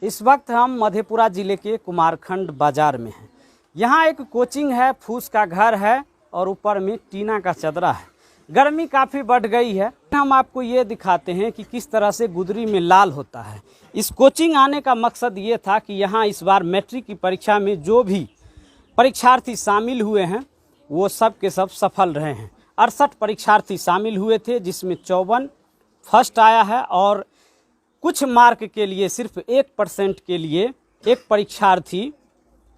इस वक्त हम मधेपुरा ज़िले के कुमारखंड बाज़ार में हैं। यहाँ एक कोचिंग है, फूस का घर है और ऊपर में टीना का चदरा है। गर्मी काफ़ी बढ़ गई है। हम आपको ये दिखाते हैं कि किस तरह से गुदरी में लाल होता है। इस कोचिंग आने का मकसद ये था कि यहाँ इस बार मैट्रिक की परीक्षा में जो भी परीक्षार्थी शामिल हुए हैं वो सब के सब सफल रहे हैं। 68 परीक्षार्थी शामिल हुए थे, जिसमें 54 फर्स्ट आया है और कुछ मार्क के लिए सिर्फ 1% के लिए एक परीक्षार्थी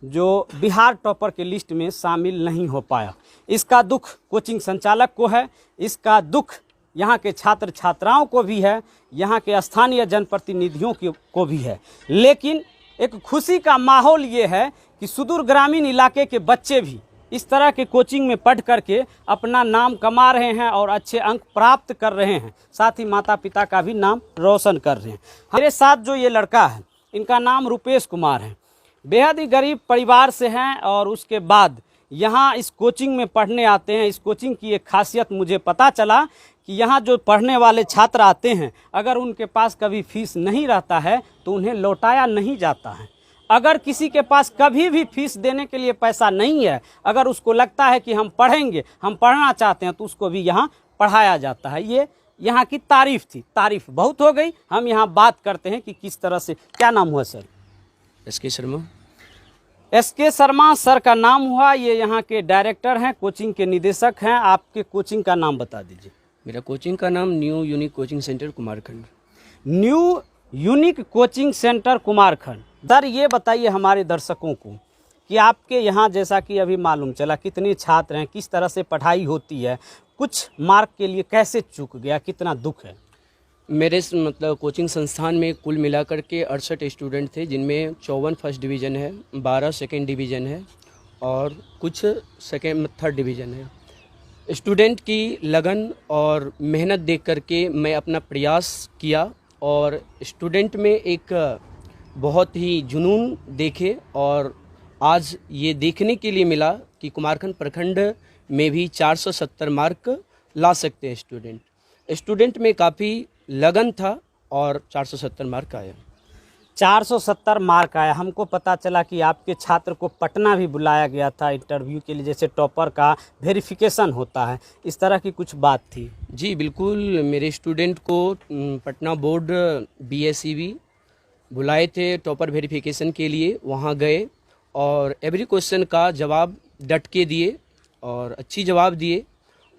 जो बिहार टॉपर के लिस्ट में शामिल नहीं हो पाया। इसका दुख कोचिंग संचालक को है, इसका दुख यहाँ के छात्र छात्राओं को भी है, यहाँ के स्थानीय जनप्रतिनिधियों को भी है। लेकिन एक खुशी का माहौल ये है कि सुदूर ग्रामीण इलाके के बच्चे भी इस तरह के कोचिंग में पढ़ करके अपना नाम कमा रहे हैं और अच्छे अंक प्राप्त कर रहे हैं, साथ ही माता पिता का भी नाम रोशन कर रहे हैं। मेरे साथ जो ये लड़का है, इनका नाम रुपेश कुमार है। बेहद ही गरीब परिवार से हैं और उसके बाद यहाँ इस कोचिंग में पढ़ने आते हैं। इस कोचिंग की एक खासियत मुझे पता चला कि यहाँ जो पढ़ने वाले छात्र आते हैं, अगर उनके पास कभी फीस नहीं रहता है तो उन्हें लौटाया नहीं जाता है। अगर किसी के पास कभी भी फीस देने के लिए पैसा नहीं है, अगर उसको लगता है कि हम पढ़ेंगे, हम पढ़ना चाहते हैं, तो उसको भी यहाँ पढ़ाया जाता है। ये यहाँ की तारीफ़ थी। तारीफ़ बहुत हो गई। हम यहाँ बात करते हैं कि किस तरह से। क्या नाम हुआ sir? S K Sharma. S K Sharma sir का नाम हुआ। ये यहाँ के डायरेक्टर हैं, कोचिंग के निदेशक हैं। आपके कोचिंग का नाम बता दीजिए। मेरा कोचिंग का नाम new unique coaching centre Kumarkhand. New unique coaching centre Kumarkhand. Sir ये बताइए हमारे दर्शकों को कि आपके यहाँ जैसा कि अभी मालूम चला कितने छात्र हैं, किस तरह से पढ़ाई होती है, कुछ मार्क के लिए कैसे चूक गया, कितना दुख है? मेरे कोचिंग संस्थान में कुल मिलाकर के 68 स्टूडेंट थे, जिनमें 54 फर्स्ट डिवीज़न है, 12 सेकेंड डिवीज़न है और कुछ थर्ड डिवीज़न है। स्टूडेंट की लगन और मेहनत देख करके मैं अपना प्रयास किया और स्टूडेंट में एक बहुत ही जुनून देखे और आज ये देखने के लिए मिला कि कुमारखंड प्रखंड में भी 470 मार्क ला सकते हैं स्टूडेंट में काफ़ी लगन था और 470 मार्क आया। 470 मार्क आया। हमको पता चला कि आपके छात्र को पटना भी बुलाया गया था इंटरव्यू के लिए, जैसे टॉपर का वेरिफिकेशन होता है, इस तरह की कुछ बात थी? जी बिल्कुल, मेरे स्टूडेंट को पटना बोर्ड BSEB बुलाए थे टॉपर वेरिफिकेशन के लिए। वहाँ गए और एवरी क्वेश्चन का जवाब डट के दिए और अच्छी जवाब दिए।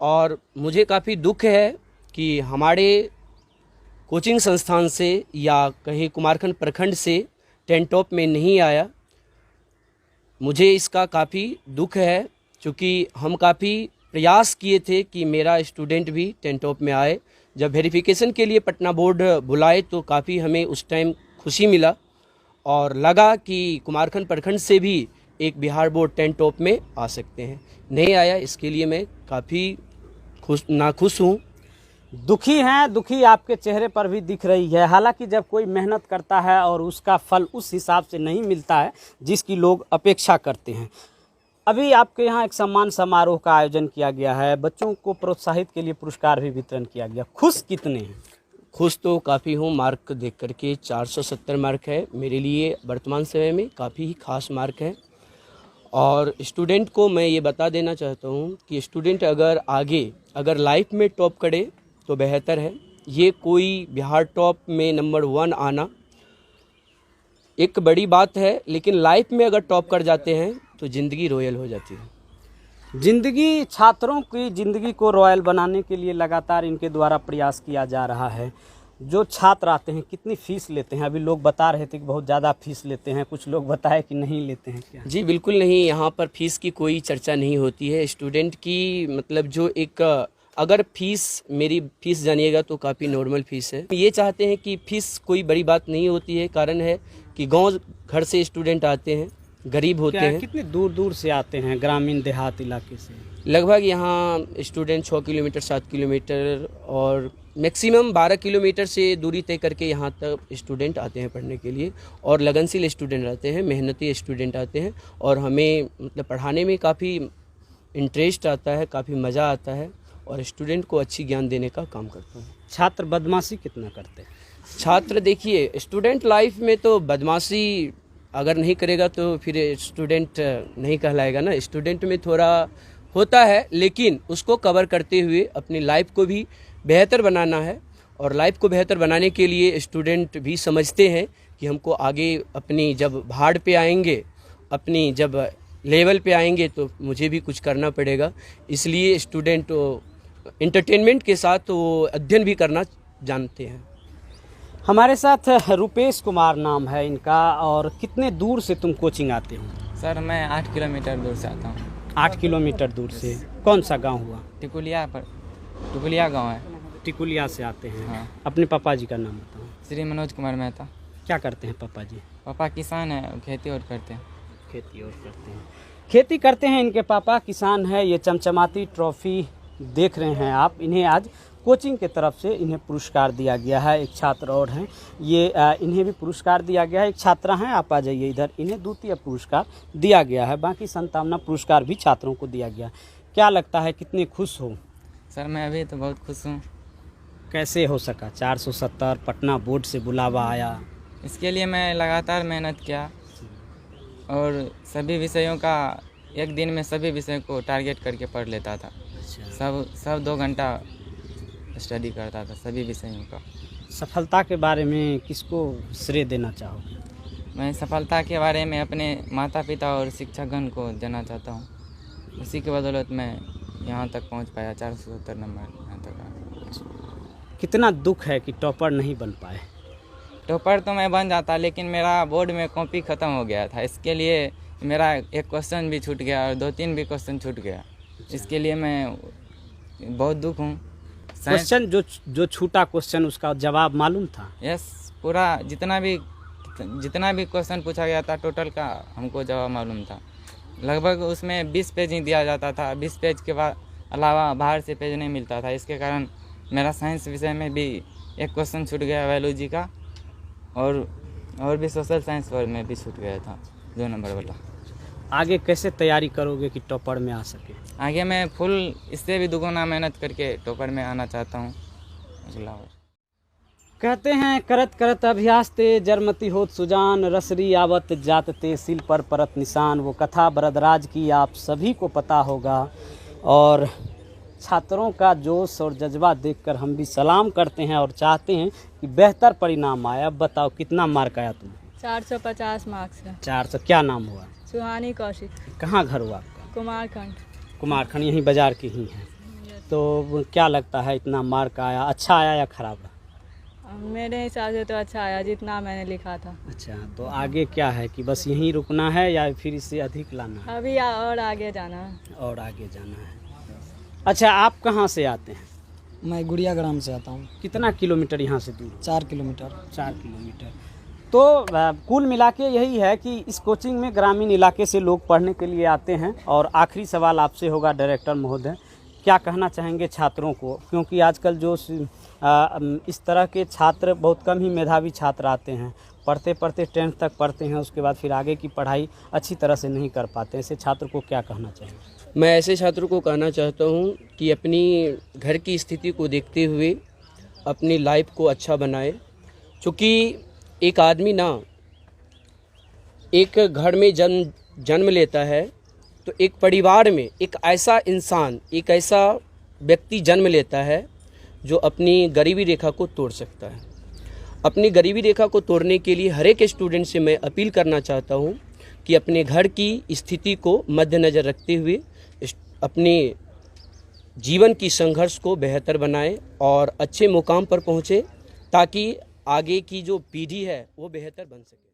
और मुझे काफ़ी दुख है कि हमारे कोचिंग संस्थान से या कहीं कुमारखंड प्रखंड से 10 टॉप में नहीं आया। मुझे इसका काफ़ी दुख है, क्योंकि हम काफ़ी प्रयास किए थे कि मेरा स्टूडेंट भी 10 टॉप में आए। जब वेरिफिकेशन के लिए पटना बोर्ड बुलाए तो काफ़ी हमें उस टाइम खुशी मिला और लगा कि कुमारखंड प्रखंड से भी एक बिहार बोर्ड 10 टॉप में आ सकते हैं। नहीं आया, इसके लिए मैं काफ़ी नाखुश हूँ। दुखी हैं, दुखी आपके चेहरे पर भी दिख रही है। हालांकि जब कोई मेहनत करता है और उसका फल उस हिसाब से नहीं मिलता है जिसकी लोग अपेक्षा करते हैं। अभी आपके यहाँ एक सम्मान समारोह का आयोजन किया गया है, बच्चों को प्रोत्साहित के लिए पुरस्कार भी वितरण किया गया। खुश कितने हैं? खुश तो काफ़ी हूँ। मार्क देख करके 470 मार्क है मेरे लिए वर्तमान समय में काफ़ी ही खास मार्क है। और स्टूडेंट को मैं ये बता देना चाहता हूँ कि स्टूडेंट अगर लाइफ में टॉप करे तो बेहतर है। ये कोई बिहार टॉप में नंबर 1 आना एक बड़ी बात है, लेकिन लाइफ में अगर टॉप कर जाते हैं तो ज़िंदगी रॉयल हो जाती है। जिंदगी, छात्रों की ज़िंदगी को रॉयल बनाने के लिए लगातार इनके द्वारा प्रयास किया जा रहा है। जो छात्र आते हैं कितनी फ़ीस लेते हैं? अभी लोग बता रहे थे कि बहुत ज़्यादा फ़ीस लेते हैं, कुछ लोग बताए कि नहीं लेते हैं। क्या? जी बिल्कुल नहीं, यहाँ पर फ़ीस की कोई चर्चा नहीं होती है। स्टूडेंट की जो एक अगर मेरी फ़ीस जानिएगा तो काफ़ी नॉर्मल फ़ीस है। ये चाहते हैं कि फ़ीस कोई बड़ी बात नहीं होती है। कारण है कि गांव घर से स्टूडेंट आते हैं, गरीब होते हैं। कितने दूर दूर से आते हैं ग्रामीण देहात इलाके से? लगभग यहाँ स्टूडेंट 6 किलोमीटर 7 किलोमीटर और मैक्सिमम 12 किलोमीटर से दूरी तय करके यहाँ तक स्टूडेंट आते हैं पढ़ने के लिए। और लगनशील स्टूडेंट आते हैं, मेहनती स्टूडेंट आते हैं और हमें पढ़ाने में काफ़ी इंटरेस्ट आता है, काफ़ी मज़ा आता है और स्टूडेंट को अच्छी ज्ञान देने का काम करता हूँ। छात्र बदमाशी कितना करते हैं? छात्र देखिए, स्टूडेंट लाइफ में तो बदमाशी अगर नहीं करेगा तो फिर स्टूडेंट नहीं कहलाएगा ना। स्टूडेंट में थोड़ा होता है, लेकिन उसको कवर करते हुए अपनी लाइफ को भी बेहतर बनाना है। और लाइफ को बेहतर बनाने के लिए स्टूडेंट भी समझते हैं कि हमको आगे अपनी जब भाड़ पे आएंगे, अपनी जब लेवल पे आएंगे तो मुझे भी कुछ करना पड़ेगा। इसलिए स्टूडेंट एंटरटेनमेंट के साथ वो अध्ययन भी करना जानते हैं। हमारे साथ रुपेश कुमार नाम है इनका। और कितने दूर से तुम कोचिंग आते हो? सर मैं 8 किलोमीटर दूर से आता हूँ। 8 किलोमीटर दूर से। कौन सा गांव हुआ? टिकुलिया गांव है। टिकुलिया से आते हैं। हाँ। अपने पापा जी का नाम बताओ। श्री मनोज कुमार मेहता। क्या करते हैं पापा जी? पापा किसान है, खेती और करते हैं। खेती और करते हैं। खेती करते हैं इनके पापा, किसान है। ये चमचमाती ट्रॉफी देख रहे हैं आप। इन्हें आज कोचिंग के तरफ से इन्हें पुरस्कार दिया गया है। एक छात्र और हैं, ये इन्हें भी पुरस्कार दिया गया है। एक छात्रा हैं, आप आ जाइए इधर। इन्हें द्वितीय पुरस्कार दिया गया है, बाकी संतावना पुरस्कार भी छात्रों को दिया गया। क्या लगता है, कितने खुश हो? सर मैं अभी तो बहुत खुश हूँ। कैसे हो सका? 470 पटना बोर्ड से बुलावा आया। इसके लिए मैं लगातार मेहनत किया और सभी विषयों का एक दिन में सभी विषयों को टारगेट करके पढ़ लेता था। सब 2 घंटा स्टडी करता था सभी विषयों का। सफलता के बारे में किसको श्रेय देना चाहोगे? मैं सफलता के बारे में अपने माता पिता और शिक्षकगण को देना चाहता हूँ। उसी के बदौलत मैं यहाँ तक पहुँच पाया, 470 नंबर यहाँ तक आया। कितना दुख है कि टॉपर नहीं बन पाए। टॉपर तो मैं बन जाता, लेकिन मेरा बोर्ड में कॉपी ख़त्म हो गया था। इसके लिए मेरा एक क्वेश्चन भी छूट गया और 2-3 भी क्वेश्चन छूट गया। इसके लिए मैं बहुत दुख हूँ। क्वेश्चन जो छूटा क्वेश्चन, उसका जवाब मालूम था? यस, पूरा जितना भी क्वेश्चन पूछा गया था टोटल का हमको जवाब मालूम था। लगभग उसमें 20 पेज ही दिया जाता था। 20 पेज के बाद अलावा बाहर से पेज नहीं मिलता था। इसके कारण मेरा साइंस विषय में भी एक क्वेश्चन छूट गया बायोलॉजी का, और भी सोशल साइंस में भी छूट गया था 2 नंबर वाला। आगे कैसे तैयारी करोगे कि टॉपर में आ सके? आगे मैं फुल इससे भी दुगुना मेहनत करके टॉपर में आना चाहता हूँ अगला वर्ष। कहते हैं करत करत अभ्यास ते जरमती होत सुजान, रसरी आवत जात ते सिल पर परत निशान। वो कथा बरदराज की आप सभी को पता होगा। और छात्रों का जोश और जज्बा देखकर हम भी सलाम करते हैं और चाहते हैं कि बेहतर परिणाम आए। अब बताओ कितना मार्क आया तुम्हें? 450 मार्क्स है। 400। क्या नाम हुआ? सुहानी कौशिक। कहाँ घर हुआ आपका? कुमारखंड। कुमारखंड, यहीं बाजार के ही हैं। तो क्या लगता है, इतना मार्क आया, अच्छा आया या खराब रहा? मेरे हिसाब से तो अच्छा आया, जितना मैंने लिखा था। अच्छा, तो आगे क्या है कि बस यहीं रुकना है या फिर इससे अधिक लाना है? अभी और आगे जाना है। और आगे जाना है। अच्छा, आप कहाँ से आते हैं? मैं गुड़िया ग्राम से आता हूँ। कितना किलोमीटर यहाँ से दूर? 4 किलोमीटर। 4 किलोमीटर। तो कुल मिला के यही है कि इस कोचिंग में ग्रामीण इलाके से लोग पढ़ने के लिए आते हैं। और आखिरी सवाल आपसे होगा डायरेक्टर महोदय, क्या कहना चाहेंगे छात्रों को? क्योंकि आजकल जो इस तरह के छात्र बहुत कम ही मेधावी छात्र आते हैं, पढ़ते पढ़ते 10th तक पढ़ते हैं, उसके बाद फिर आगे की पढ़ाई अच्छी तरह से नहीं कर पाते। ऐसे छात्र को क्या कहना चाहेंगे? मैं ऐसे छात्रों को कहना चाहता हूँ कि अपनी घर की स्थिति को देखते हुए अपनी लाइफ को अच्छा बनाए। क्योंकि एक आदमी ना एक घर में जन्म लेता है, तो एक परिवार में एक ऐसा इंसान, एक ऐसा व्यक्ति जन्म लेता है जो अपनी गरीबी रेखा को तोड़ सकता है। अपनी गरीबी रेखा को तोड़ने के लिए हर एक स्टूडेंट से मैं अपील करना चाहता हूँ कि अपने घर की स्थिति को मद्देनज़र रखते हुए अपने जीवन की संघर्ष को बेहतर बनाएं और अच्छे मुकाम पर पहुँचे, ताकि आगे की जो पीढ़ी है वो बेहतर बन सके।